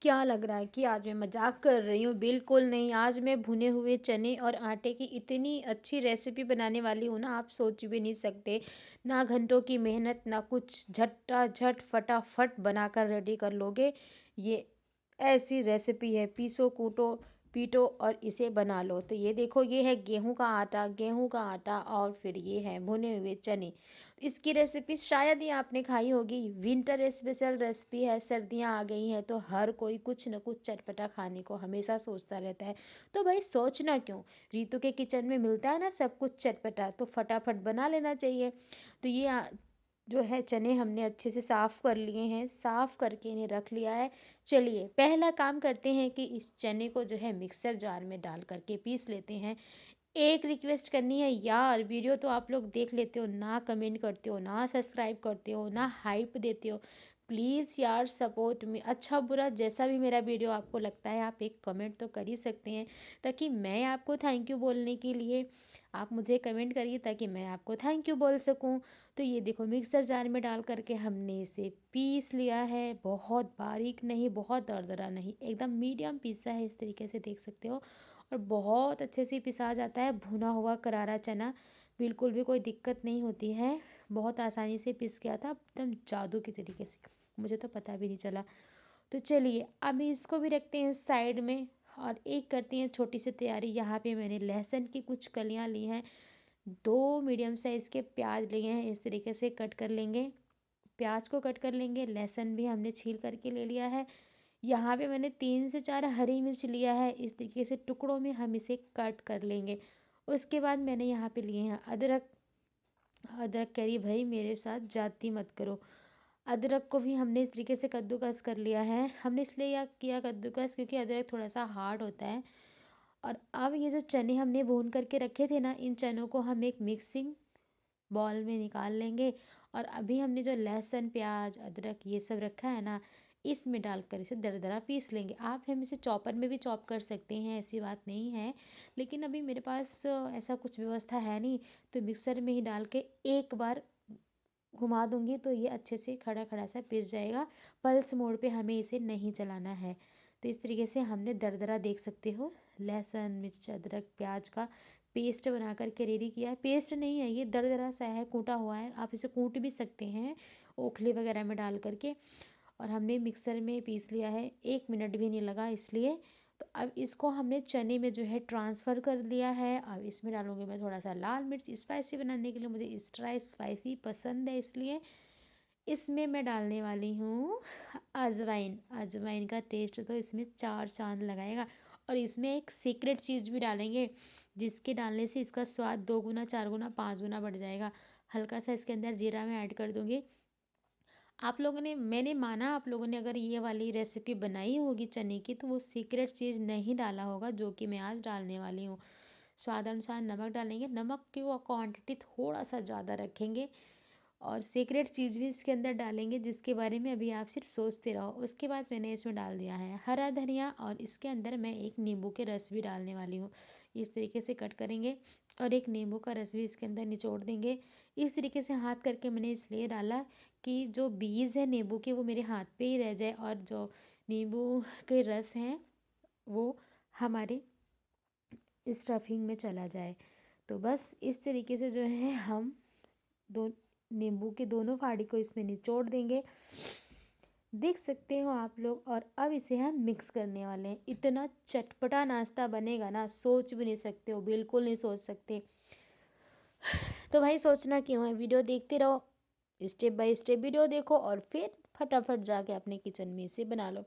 क्या लग रहा है कि आज मैं मजाक कर रही हूँ? बिल्कुल नहीं। आज मैं भुने हुए चने और आटे की इतनी अच्छी रेसिपी बनाने वाली हूँ ना, आप सोच भी नहीं सकते। ना घंटों की मेहनत, ना कुछ, झट फटाफट बनाकर रेडी कर लोगे। ये ऐसी रेसिपी है, पीसो कूटो पीटो और इसे बना लो। तो ये देखो, ये है गेहूं का आटा और फिर ये है भुने हुए चने। इसकी रेसिपी शायद ही आपने खाई होगी। विंटर स्पेशल रेसिपी है। सर्दियाँ आ गई हैं तो हर कोई कुछ न कुछ चटपटा खाने को हमेशा सोचता रहता है। तो भाई सोचना क्यों, रीतु के किचन में मिलता है ना सब कुछ चटपटा, तो फटाफट बना लेना चाहिए। तो ये जो है चने हमने अच्छे से साफ़ कर लिए हैं, साफ़ करके इन्हें रख लिया है। चलिए पहला काम करते हैं कि इस चने को जो है मिक्सर जार में डाल करके पीस लेते हैं। एक रिक्वेस्ट करनी है यार, वीडियो तो आप लोग देख लेते हो ना, कमेंट करते हो ना, सब्सक्राइब करते हो ना, हाइप देते हो। प्लीज़ यार सपोर्ट में, अच्छा बुरा जैसा भी मेरा वीडियो आपको लगता है आप एक कमेंट तो कर ही सकते हैं, ताकि मैं आपको थैंक यू बोलने के लिए आप मुझे कमेंट करिए, ताकि मैं आपको थैंक यू बोल सकूं। तो ये देखो मिक्सर जार में डाल करके हमने इसे पीस लिया है। बहुत बारीक नहीं, बहुत दरदरा नहीं, एकदम मीडियम पीसा है, इस तरीके से देख सकते हो। और बहुत अच्छे से पिसा जाता है भुना हुआ करारा चना, बिल्कुल भी कोई दिक्कत नहीं होती है। बहुत आसानी से पिस गया था, एकदम जादू की तरीके से, मुझे तो पता भी नहीं चला। तो चलिए अभी इसको भी रखते हैं साइड में, और एक करते हैं छोटी सी तैयारी। यहाँ पे मैंने लहसुन की कुछ कलियाँ ली हैं, दो मीडियम साइज़ के प्याज लिए हैं, इस तरीके से कट कर लेंगे। प्याज को कट कर लेंगे, लहसुन भी हमने छील करके ले लिया है। यहाँ पे मैंने 3 से 4 हरी मिर्च लिया है, इस तरीके से टुकड़ों में हम इसे कट कर लेंगे। उसके बाद मैंने यहाँ पे लिए हैं अदरक। अदरक कह रही भाई मेरे साथ जाती मत करो। अदरक को भी हमने इस तरीके से कद्दूकस कर लिया है। हमने इसलिए या किया कद्दूकस क्योंकि अदरक थोड़ा सा हार्ड होता है। और अब ये जो चने हमने भून करके रखे थे ना, इन चनों को हम एक मिक्सिंग बॉल में निकाल लेंगे। और अभी हमने जो लहसुन प्याज अदरक ये सब रखा है ना, इसमें डालकर इसे दरदरा पीस लेंगे। आप हम इसे चॉपर में भी चॉप कर सकते हैं, ऐसी बात नहीं है, लेकिन अभी मेरे पास ऐसा कुछ व्यवस्था है नहीं। तो मिक्सर में ही डाल के एक बार घुमा दूंगी तो ये अच्छे से खड़ा खड़ा सा पिस जाएगा। पल्स मोड पे हमें इसे नहीं चलाना है। तो इस तरीके से हमने दरदरा देख सकते हो लहसुन मिर्च अदरक प्याज का पेस्ट बना करके रेडी किया है। पेस्ट नहीं है ये, दरदरा सा है, कूटा हुआ है, आप इसे कूट भी सकते हैं ओखली वगैरह में डाल करके। और हमने मिक्सर में पीस लिया है, 1 मिनट भी नहीं लगा इसलिए। तो अब इसको हमने चने में जो है ट्रांसफ़र कर लिया है। अब इसमें डालूंगी मैं थोड़ा सा लाल मिर्च, स्पाइसी बनाने के लिए मुझे एक्स्ट्रा स्पाइसी पसंद है, इसलिए इसमें मैं डालने वाली हूँ अजवाइन। अजवाइन का टेस्ट तो इसमें 4 चांद लगाएगा। और इसमें एक सीक्रेट चीज़ भी डालेंगे, जिसके डालने से इसका स्वाद 2 गुना 4 गुना 5 गुना बढ़ जाएगा। हल्का सा इसके अंदर जीरा मैं ऐड कर दूँगी। आप लोगों ने, मैंने माना आप लोगों ने अगर ये वाली रेसिपी बनाई होगी चने की, तो वो सीक्रेट चीज़ नहीं डाला होगा जो कि मैं आज डालने वाली हूँ। स्वाद अनुसार नमक डालेंगे, नमक की वो क्वांटिटी थोड़ा सा ज़्यादा रखेंगे। और सीक्रेट चीज़ भी इसके अंदर डालेंगे जिसके बारे में अभी आप सिर्फ सोचते रहो। उसके बाद मैंने इसमें डाल दिया है हरा धनिया, और इसके अंदर मैं एक नींबू के रस भी डालने वाली हूँ। इस तरीके से कट करेंगे और एक नींबू का रस भी इसके अंदर निचोड़ देंगे। इस तरीके से हाथ करके मैंने इसलिए डाला कि जो बीज है नींबू के वो मेरे हाथ पे ही रह जाए, और जो नींबू के रस हैं वो हमारे स्टफिंग में चला जाए। तो बस इस तरीके से जो है हम दो नींबू के दोनों फाड़ी को इसमें निचोड़ देंगे, देख सकते हो आप लोग। और अब इसे हम मिक्स करने वाले हैं। इतना चटपटा नाश्ता बनेगा ना, सोच भी नहीं सकते हो, बिल्कुल नहीं सोच सकते। तो भाई सोचना क्यों है, वीडियो देखते रहो, स्टेप बाय स्टेप वीडियो देखो और फिर फटाफट जाके अपने किचन में इसे बना लो।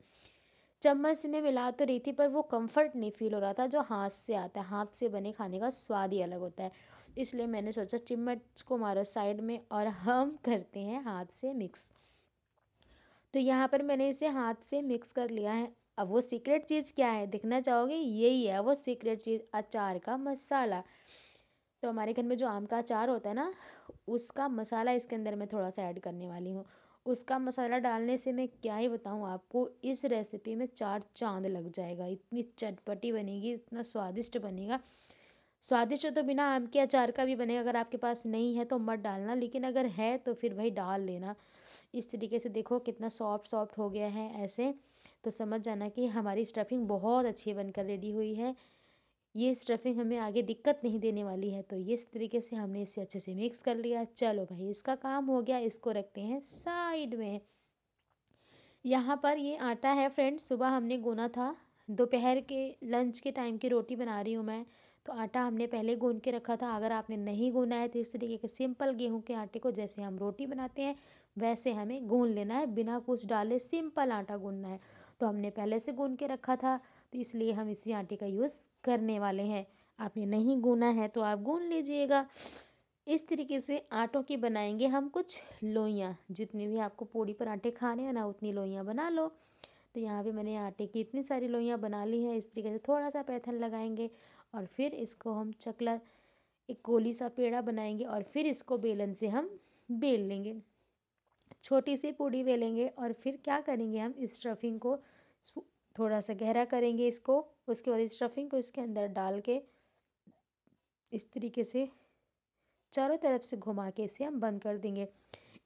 चम्मच से मैं मिला तो रही थी, पर वो कंफर्ट नहीं फील हो रहा था जो हाथ से आता है। हाथ से बने खाने का स्वाद ही अलग होता है। इसलिए मैंने सोचा चम्मच को मारो साइड में और हम करते हैं हाथ से मिक्स। तो यहाँ पर मैंने इसे हाथ से मिक्स कर लिया है। अब वो सीक्रेट चीज़ क्या है देखना चाहोगे, यही है वो सीक्रेट चीज़, अचार का मसाला। तो हमारे घर में जो आम का अचार होता है ना, उसका मसाला इसके अंदर मैं थोड़ा सा ऐड करने वाली हूँ। उसका मसाला डालने से मैं क्या ही बताऊँ आपको, इस रेसिपी में 4 चांद लग जाएगा। इतनी चटपटी बनेगी, इतना स्वादिष्ट बनेगा। स्वादिष्ट तो बिना आम के अचार का भी बनेगा, अगर आपके पास नहीं है तो मत डालना, लेकिन अगर है तो फिर भाई डाल लेना। इस तरीके से देखो कितना सॉफ्ट सॉफ्ट हो गया है ऐसे। तो समझ जाना कि हमारी स्टफिंग बहुत अच्छी बनकर रेडी हुई है। ये स्टफिंग हमें आगे दिक्कत नहीं देने वाली है। तो इस तरीके से हमने इसे अच्छे से मिक्स कर लिया। चलो भाई, इसका काम हो गया, इसको रखते हैं साइड में। यहाँ पर ये आटा है फ्रेंड्स, सुबह हमने गूना था, दोपहर के लंच के टाइम की रोटी बना रही हूँ मैं। तो आटा हमने पहले गून के रखा था। अगर आपने नहीं गूना है तो इस तरीके के सिंपल गेहूं के आटे को जैसे हम रोटी बनाते हैं वैसे हमें गून लेना है, बिना कुछ डाले सिंपल आटा गूनना है। तो हमने पहले से गून के रखा था, तो इसलिए हम इसी आटे का यूज़ करने वाले हैं। आपने नहीं गूना है तो आप गून लीजिएगा। इस तरीके से आटों की बनाएंगे हम कुछ लोइयाँ। जितनी भी आपको पूड़ी पराठे खाने हैं ना, उतनी लोइयाँ बना लो। तो यहाँ पे मैंने आटे की इतनी सारी लोइयाँ बना ली है। इस तरीके से थोड़ा सा पैथन लगाएंगे और फिर इसको हम चकला, एक गोली सा पेड़ा बनाएंगे और फिर इसको बेलन से हम बेल लेंगे। छोटी सी पूड़ी बेलेंगे और फिर क्या करेंगे, हम इस स्टफिंग को थोड़ा सा गहरा करेंगे इसको। उसके बाद इस स्टफिंग को इसके अंदर डाल के इस तरीके से चारों तरफ से घुमा के इसे हम बंद कर देंगे।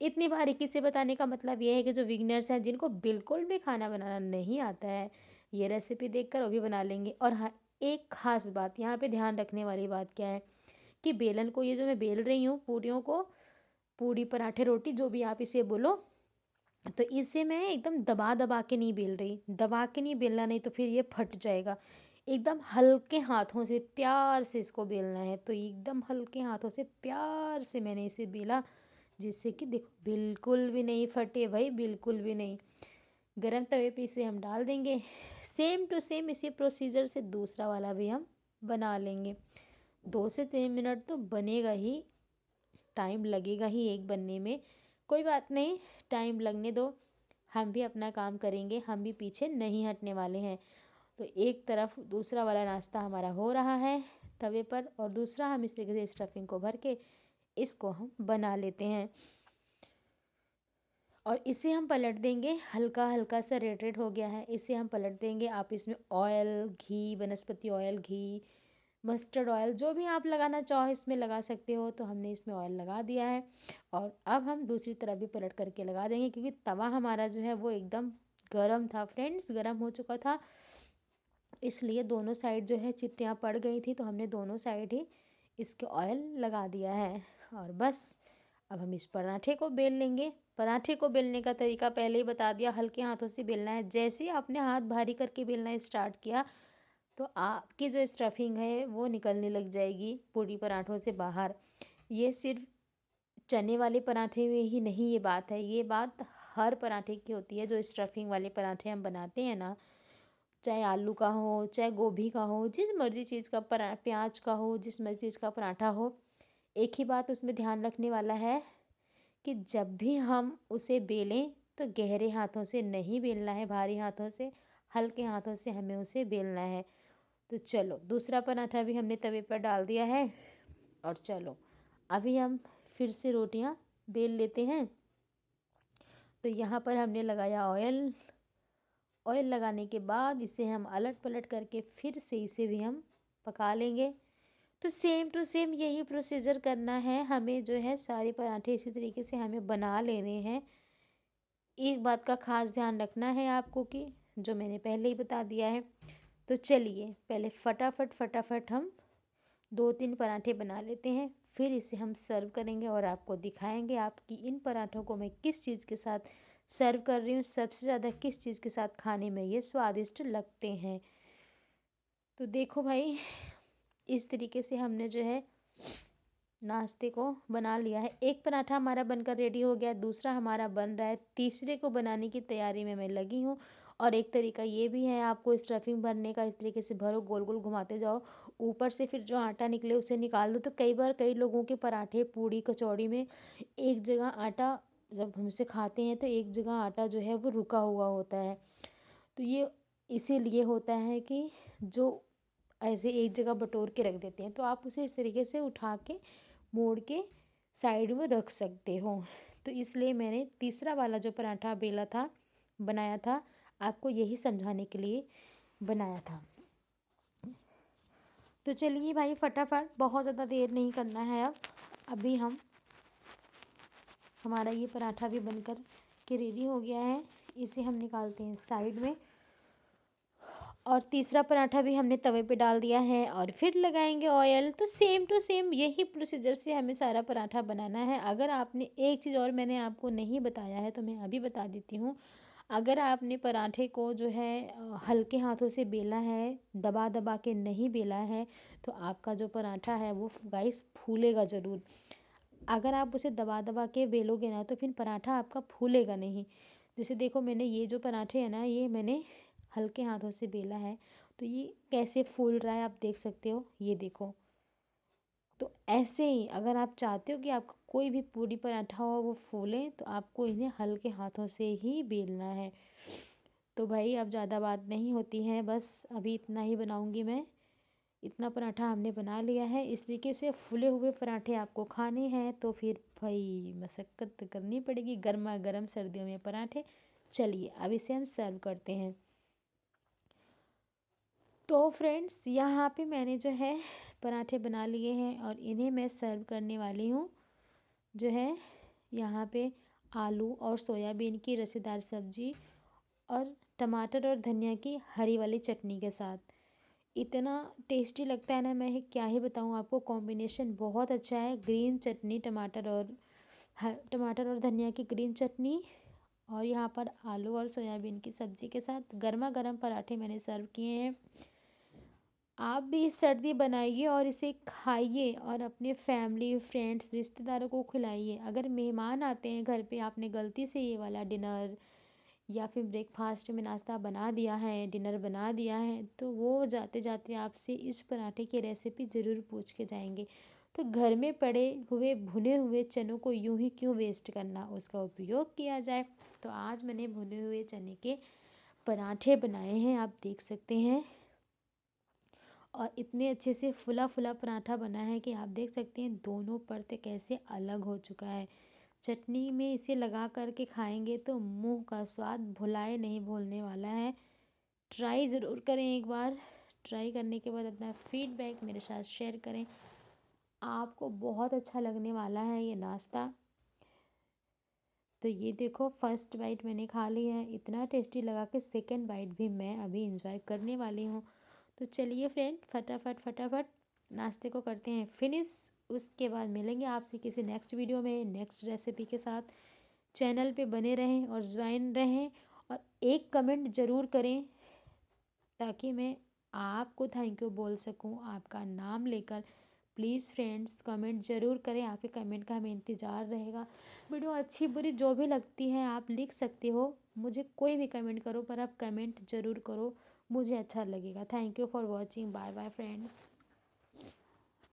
इतनी बारीकी से बताने का मतलब ये है कि जो बिगिनर्स हैं, जिनको बिल्कुल भी खाना बनाना नहीं आता है, ये रेसिपी देखकर वो भी बना लेंगे। और हाँ, एक ख़ास बात यहाँ पे ध्यान रखने वाली बात क्या है कि बेलन को, ये जो मैं बेल रही हूँ पूड़ियों को, पूड़ी पराठे रोटी जो भी आप इसे बोलो, तो इसे मैं एकदम दबा दबा के नहीं बेल रही। दबा के नहीं बेलना, नहीं तो फिर ये फट जाएगा। एकदम हल्के हाथों से प्यार से इसको बेलना है। तो एकदम हल्के हाथों से प्यार से मैंने इसे बेला, जिससे कि देखो बिल्कुल भी नहीं फटे भाई, बिल्कुल भी नहीं। गरम तवे पे इसे हम डाल देंगे। सेम टू सेम इसी प्रोसीजर से दूसरा वाला भी हम बना लेंगे। 2 से 3 मिनट तो बनेगा ही, टाइम लगेगा ही एक बनने में। कोई बात नहीं, टाइम लगने दो, हम भी अपना काम करेंगे, हम भी पीछे नहीं हटने वाले हैं। तो एक तरफ दूसरा वाला नाश्ता हमारा हो रहा है तवे पर, और दूसरा हम इस तरीके से स्टफिंग को भर के इसको हम बना लेते हैं और इसे हम पलट देंगे। हल्का हल्का सा रेड रेड हो गया है, इसे हम पलट देंगे। आप इसमें ऑयल, घी, वनस्पति ऑयल, घी, मस्टर्ड ऑयल, जो भी आप लगाना चाहो इसमें लगा सकते हो। तो हमने इसमें ऑयल लगा दिया है और अब हम दूसरी तरफ भी पलट करके लगा देंगे, क्योंकि तवा हमारा जो है वो एकदम गर्म था फ्रेंड्स, गर्म हो चुका था। इसलिए दोनों साइड जो है चिट्टियाँ पड़ गई थी, तो हमने दोनों साइड ही इसके ऑयल लगा दिया है। और बस अब हम इस पराठे को बेल लेंगे। पराठे को बेलने का तरीका पहले ही बता दिया, हल्के हाथों से बेलना है। जैसे ही आपने हाथ भारी करके बेलना स्टार्ट किया तो आपकी जो स्टफिंग है वो निकलने लग जाएगी पूड़ी पराठों से बाहर। ये सिर्फ चने वाले पराठे में ही नहीं ये बात है, ये बात हर पराठे की होती है। जो स्टफिंग वाले पराठे हम बनाते हैं ना, चाहे आलू का हो, चाहे गोभी का हो, जिस मर्जी चीज़ का प्याज का हो, जिस मर्जी चीज़ का पराठा हो, एक ही बात उसमें ध्यान रखने वाला है कि जब भी हम उसे बेलें तो गहरे हाथों से नहीं बेलना है, भारी हाथों से, हल्के हाथों से हमें उसे बेलना है। तो चलो, दूसरा पराठा भी हमने तवे पर डाल दिया है और चलो अभी हम फिर से रोटियां बेल लेते हैं। तो यहाँ पर हमने लगाया ऑयल। ऑयल लगाने के बाद इसे हम अलट पलट करके फिर से इसे भी हम पका लेंगे। तो सेम टू सेम यही प्रोसीजर करना है हमें, जो है सारे पराठे इसी तरीके से हमें बना लेने हैं। एक बात का ख़ास ध्यान रखना है आपको कि जो मैंने पहले ही बता दिया है। तो चलिए पहले फटाफट फटाफट हम 2-3 पराठे बना लेते हैं, फिर इसे हम सर्व करेंगे और आपको दिखाएंगे आपकी इन पराठों को मैं किस चीज़ के साथ सर्व कर रही हूँ, सबसे ज़्यादा किस चीज़ के साथ खाने में ये स्वादिष्ट लगते हैं। तो देखो भाई, इस तरीके से हमने जो है नाश्ते को बना लिया है। एक पराठा हमारा बनकर रेडी हो गया, दूसरा हमारा बन रहा है, तीसरे को बनाने की तैयारी में मैं लगी हूँ। और एक तरीका ये भी है आपको स्टफिंग भरने का, इस तरीके से भरो, गोल गोल घुमाते जाओ, ऊपर से फिर जो आटा निकले उसे निकाल दो। तो कई बार कई लोगों के पराठे, पूड़ी, कचौड़ी में एक जगह आटा, जब हम इसे खाते हैं तो एक जगह आटा जो है वो रुका हुआ होता है। तो ये इसीलिए होता है कि जो ऐसे एक जगह बटोर के रख देते हैं, तो आप उसे इस तरीके से उठा के मोड़ के साइड में रख सकते हो। तो इसलिए मैंने तीसरा वाला जो पराठा बेला था, बनाया था, आपको यही समझाने के लिए बनाया था। तो चलिए भाई फटाफट, बहुत ज़्यादा देर नहीं करना है। अब अभी हमारा ये पराठा भी बनकर के रेडी हो गया है। इसे हम निकालते हैं साइड में। और तीसरा पराठा भी हमने तवे पे डाल दिया है और फिर लगाएंगे ऑयल। तो सेम टू सेम यही प्रोसीजर से हमें सारा पराठा बनाना है। अगर आपने एक चीज़ और मैंने आपको नहीं बताया है तो मैं अभी बता देती हूँ। अगर आपने पराठे को जो है हल्के हाथों से बेला है, दबा दबा के नहीं बेला है, तो आपका जो पराठा है वो गाइस फूलेगा ज़रूर। अगर आप उसे दबा दबा के बेलोगे ना तो फिर पराठा आपका फूलेगा नहीं। जैसे देखो, मैंने ये जो पराठे हैं ना, ये मैंने हल्के हाथों से बेला है, तो ये कैसे फूल रहा है आप देख सकते हो, ये देखो। तो ऐसे ही अगर आप चाहते हो कि आपका कोई भी पूरी पराठा हो वो फूले, तो आपको इन्हें हल्के हाथों से ही बेलना है। तो भाई अब ज़्यादा बात नहीं होती है, बस अभी इतना ही बनाऊंगी मैं। इतना पराठा हमने बना लिया है। इस तरीके से फूले हुए पराठे आपको खाने हैं तो फिर भाई मशक्क़त करनी पड़ेगी। गर्मा गर्म सर्दियों में पराठे। चलिए अब इसे हम सर्व करते हैं। तो फ्रेंड्स, यहाँ पे मैंने जो है पराठे बना लिए हैं और इन्हें मैं सर्व करने वाली हूँ जो है यहाँ पे आलू और सोयाबीन की रसेदार सब्जी और टमाटर और धनिया की हरी वाली चटनी के साथ। इतना टेस्टी लगता है ना, मैं क्या ही बताऊँ आपको। कॉम्बिनेशन बहुत अच्छा है। ग्रीन चटनी, टमाटर और धनिया की ग्रीन चटनी, और यहाँ पर आलू और सोयाबीन की सब्ज़ी के साथ गर्मा गर्म पराठे मैंने सर्व किए हैं। आप भी इस सर्दी बनाइए और इसे खाइए और अपने फैमिली, फ्रेंड्स, रिश्तेदारों को खिलाइए। अगर मेहमान आते हैं घर पे, आपने गलती से ये वाला डिनर या फिर ब्रेकफास्ट में नाश्ता बना दिया है, डिनर बना दिया है, तो वो जाते जाते आपसे इस पराठे की रेसिपी ज़रूर पूछ के जाएंगे। तो घर में पड़े हुए भुने हुए चनों को यूं ही क्यों वेस्ट करना, उसका उपयोग किया जाए। तो आज मैंने भुने हुए चने के पराठे बनाए हैं, आप देख सकते हैं। और इतने अच्छे से फुला फुला पराठा बना है कि आप देख सकते हैं दोनों परतें कैसे अलग हो चुका है। चटनी में इसे लगा करके खाएंगे तो मुंह का स्वाद भुलाए नहीं भूलने वाला है। ट्राई ज़रूर करें एक बार। ट्राई करने के बाद अपना फीडबैक मेरे साथ शेयर करें। आपको बहुत अच्छा लगने वाला है ये नाश्ता। तो ये देखो, फर्स्ट बाइट मैंने खा ली है, इतना टेस्टी लगा कि सेकंड बाइट भी मैं अभी इंजॉय करने वाली हूँ। तो चलिए फ्रेंड, फटाफट फटाफट नाश्ते को करते हैं फिनिश। उसके बाद मिलेंगे आपसे किसी नेक्स्ट वीडियो में नेक्स्ट रेसिपी के साथ। चैनल पे बने रहें और ज्वाइन रहें, और एक कमेंट ज़रूर करें ताकि मैं आपको थैंक यू बोल सकूं आपका नाम लेकर। प्लीज़ फ्रेंड्स, कमेंट ज़रूर करें, आपके कमेंट का हमें इंतज़ार रहेगा। वीडियो अच्छी बुरी जो भी लगती है आप लिख सकते हो, मुझे कोई भी कमेंट करो, पर आप कमेंट ज़रूर करो, मुझे अच्छा लगेगा। Thank you for watching. Bye bye friends.